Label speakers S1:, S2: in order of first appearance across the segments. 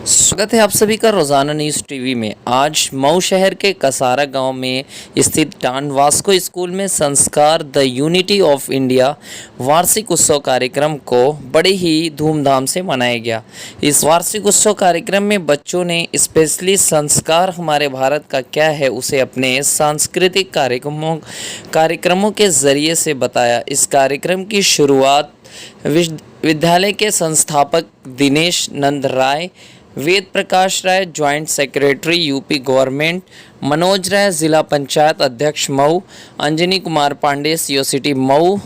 S1: स्वागत है आप सभी का रोज़ाना न्यूज़ टीवी में। आज मऊ शहर के कसारा गांव में स्थित डॉन वास्को स्कूल में संस्कार द यूनिटी ऑफ इंडिया वार्षिक उत्सव कार्यक्रम को बड़े ही धूमधाम से मनाया गया। इस वार्षिक उत्सव कार्यक्रम में बच्चों ने स्पेशली संस्कार हमारे भारत का क्या है उसे अपने सांस्कृतिक कार्यक्रमों के ज़रिए से बताया। इस कार्यक्रम की शुरुआत विद्यालय के संस्थापक Dinesh Nand Rai, Ved Prakash Rai joint secretary UP government, Manoj Rai जिला पंचायत अध्यक्ष मऊ, अंजनी कुमार पांडे सीओ सिटी मऊ,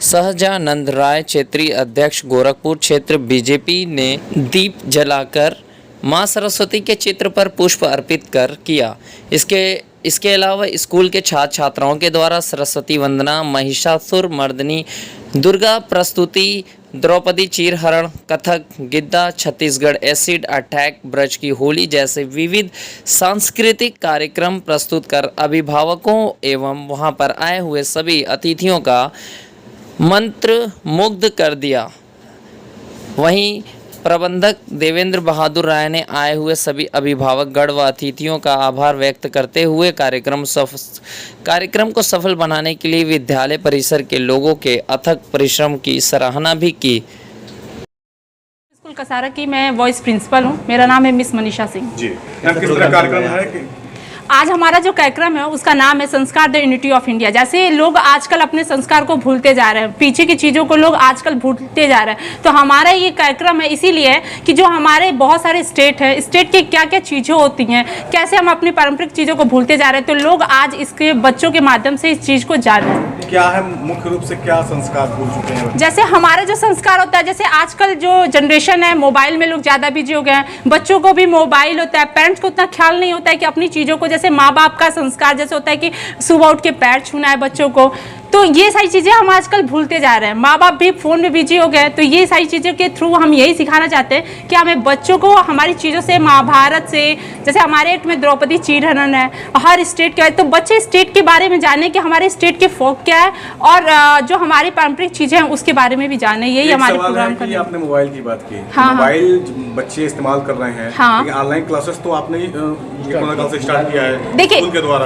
S1: सहजानंद राय क्षेत्रीय अध्यक्ष गोरखपुर क्षेत्र बीजेपी ने दीप जलाकर मां सरस्वती के चित्र पर पुष्प अर्पित कर किया। इसके अलावा स्कूल के छात्र छात्राओं के द्वारा सरस्वती वंदना, महिषासुर मर्दनी, दुर्गा प्रस्तुति, द्रौपदी चीरहरण, कथक, गिद्दा, छत्तीसगढ़ एसिड अटैक, ब्रज की होली जैसे विविध सांस्कृतिक कार्यक्रम प्रस्तुत कर अभिभावकों एवं वहां पर आए हुए सभी अतिथियों का मंत्र मुग्ध कर दिया। वहीं प्रबंधक देवेंद्र बहादुर राय ने आए हुए सभी अभिभावक गण व अतिथियों का आभार व्यक्त करते हुए कार्यक्रम को सफल बनाने के लिए विद्यालय परिसर के लोगों के अथक परिश्रम की सराहना भी की।
S2: स्कूल कसारा की मैं वाइस प्रिंसिपल हूँ। मेरा नाम है मिस मनीषा सिंह जी।
S3: किस तरह कार्यक्रम है कि
S2: आज हमारा जो कार्यक्रम है उसका नाम है संस्कार द यूनिटी ऑफ इंडिया। जैसे लोग आजकल अपने संस्कार को भूलते जा रहे हैं, पीछे की चीज़ों को लोग आजकल भूलते जा रहे हैं, तो हमारा ये कार्यक्रम है इसीलिए कि जो हमारे बहुत सारे स्टेट है, स्टेट के क्या क्या चीज़ें होती हैं, कैसे हम अपनी पारंपरिक चीज़ों को भूलते जा रहे हैं, तो लोग आज इसके बच्चों के माध्यम से इस चीज़ को जान रहे हैं।
S3: क्या है मुख्य रूप से क्या संस्कार भूल चुके हैं?
S2: जैसे हमारा जो संस्कार होता है, जैसे आजकल जो जनरेशन है मोबाइल में लोग ज़्यादा बिजी हो गए हैं, बच्चों को भी मोबाइल होता है, पेरेंट्स को उतना ख्याल नहीं होता है कि अपनी चीज़ों को, जैसे माँ बाप का संस्कार जैसे होता है कि सुबह उठ के पैर छूना है बच्चों को, तो ये सारी चीज़ें हम आजकल भूलते जा रहे हैं। माँ बाप भी फ़ोन में बिजी हो गए, तो ये सारी चीज़ों के थ्रू हम यही सिखाना चाहते हैं कि हमें बच्चों को हमारी चीज़ों से, महाभारत से, जैसे हमारे एक में द्रौपदी चीरहरण है, हर स्टेट के, तो बच्चे स्टेट के बारे में जाने कि हमारे स्टेट के फोक क्या है और जो हमारी पारंपरिक चीज़ें हैं उसके बारे में भी जाने। यही हमारे प्रोग्राम का।
S3: आपने मोबाइल की बात की,
S2: हाँ,
S3: मोबाइल बच्चे इस्तेमाल कर रहे हैं,
S2: हाँ,
S3: ऑनलाइन क्लासेस तो आपने से स्टार्ट किया है।
S2: देखिए,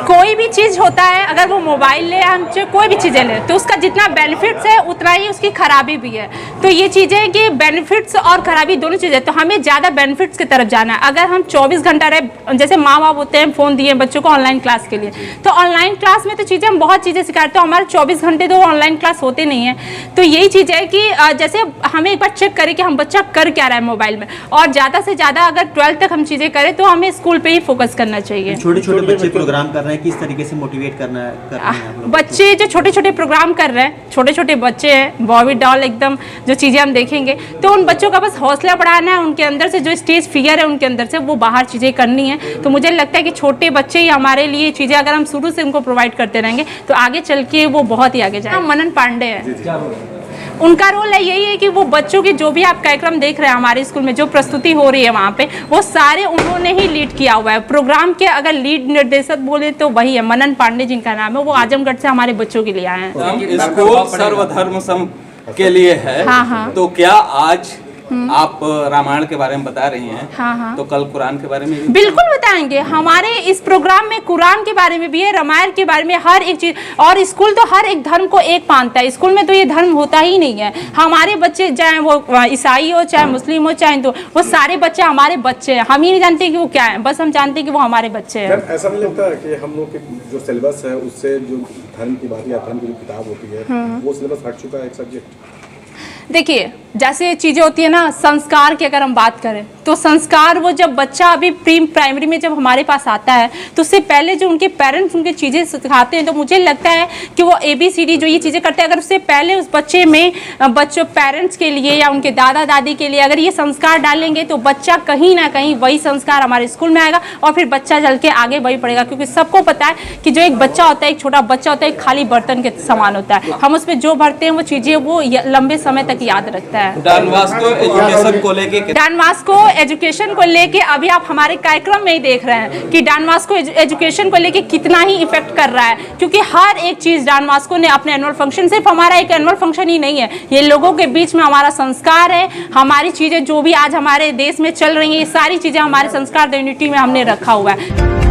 S2: कोई भी चीज़ होता है, अगर वो मोबाइल ले, हम कोई भी चीज़ें ले, तो उसका जितना बेनिफिट्स है उतना ही उसकी खराबी भी है। तो ये चीज़ें कि बेनिफिट्स और खराबी दोनों चीज़ें, तो हमें ज़्यादा बेनिफिट्स की तरफ जाना है। अगर हम 24 घंटा रहे, जैसे माँ बाप होते हैं फ़ोन दिए बच्चों को ऑनलाइन क्लास के लिए, तो ऑनलाइन क्लास में तो चीज़ें हम बहुत चीज़ें सिखाते हैं, तो हमारे 24 घंटे तो ऑनलाइन क्लास होते नहीं है। तो यही चीज़ है कि जैसे हमें एक बार चेक करें कि हम बच्चा कर क्या रहा है मोबाइल में, और ज़्यादा से ज़्यादा अगर 12th तक हम चीज़ें करें तो हमें स्कूल पर ही फोकस करना चाहिए।
S4: छोटे छोटे बच्चे प्रोग्राम कर रहे हैं, किस तरीके से मोटिवेट करना है?
S2: बच्चे जो छोटे छोटे प्रोग्राम कर रहे हैं, छोटे छोटे बच्चे हैं, बॉबी डॉल एकदम जो चीज़ें हम देखेंगे, तो उन बच्चों का बस हौसला बढ़ाना है, उनके अंदर से जो स्टेज फियर है उनके अंदर से वो बाहर चीज़ें करनी है। तो मुझे लगता है कि छोटे बच्चे ही हमारे लिए चीज़ें अगर हम शुरू से उनको प्रोवाइड करते रहेंगे तो आगे चल के वो बहुत ही आगे जाए। मनन पांडे है, उनका रोल है यही है कि वो बच्चों की जो भी आप कार्यक्रम देख रहे हैं हमारे स्कूल में जो प्रस्तुति हो रही है वहाँ पे, वो सारे उन्होंने ही लीड किया हुआ है प्रोग्राम के। अगर लीड निर्देशक बोले तो वही है मनन पांडे जिनका नाम है, वो आजमगढ़ से हमारे बच्चों के लिए आए हैं।
S5: स्कूल सर्वधर्म सम के लिए है।
S2: हाँ, हाँ।
S5: तो क्या आज आप रामायण के बारे में बता रही हैं,
S2: हाँ, हाँ।
S5: तो कल कुरान के बारे में भी
S2: बिल्कुल बताएंगे। हमारे इस प्रोग्राम में कुरान के बारे में भी है, रामायण के बारे में, हर एक चीज। और स्कूल तो हर एक धर्म को एक मानता है, स्कूल में तो ये धर्म होता ही नहीं है। हमारे बच्चे चाहे वो ईसाई हो, चाहे मुस्लिम हो, चाहे हिंदू, वो सारे बच्चे हमारे बच्चे हैं। हम ही नहीं जानते कि वो क्या है, बस हम जानते हैं कि वो हमारे बच्चे हैं।
S3: ऐसा नहीं लगता कि हम लोग के जो सिलेबस है उससे जो धर्म की बात या धर्म की जो किताब होती है वो सिलेबस हट चुका है एक सब्जेक्ट?
S2: देखिए, जैसे चीज़ें होती है ना, संस्कार की अगर हम बात करें तो संस्कार वो जब बच्चा अभी प्री प्राइमरी में जब हमारे पास आता है तो उससे पहले जो उनके पेरेंट्स उनके चीज़ें सिखाते हैं, तो मुझे लगता है कि वो ABCD जो ये चीज़ें करते हैं, अगर उससे पहले उस बच्चे में बच्चों पेरेंट्स के लिए या उनके दादा दादी के लिए अगर ये संस्कार डालेंगे तो बच्चा कहीं ना कहीं वही संस्कार हमारे स्कूल में आएगा और फिर बच्चा चल के आगे वही पड़ेगा। क्योंकि सबको पता है कि जो एक बच्चा होता है, एक छोटा बच्चा होता है, एक खाली बर्तन के समान होता है। हम उसमें जो भरते हैं वो चीज़ें वो लंबे समय तक तक याद रखता है।
S5: डॉन वास्को एजुकेशन को लेके
S2: डॉन वास्को एजुकेशन को लेके अभी आप हमारे कार्यक्रम में ही देख रहे हैं कि डॉन वास्को एजुकेशन को लेके कितना ही इफेक्ट कर रहा है, क्योंकि हर एक चीज़ डॉन वास्को ने अपने एनुअल फंक्शन, सिर्फ हमारा एक एनुअल फंक्शन ही नहीं है, ये लोगों के बीच में हमारा संस्कार है, हमारी चीज़ें जो भी आज हमारे देश में चल रही हैं, ये सारी चीज़ें हमारे संस्कार द यूनिटी में हमने रखा हुआ है।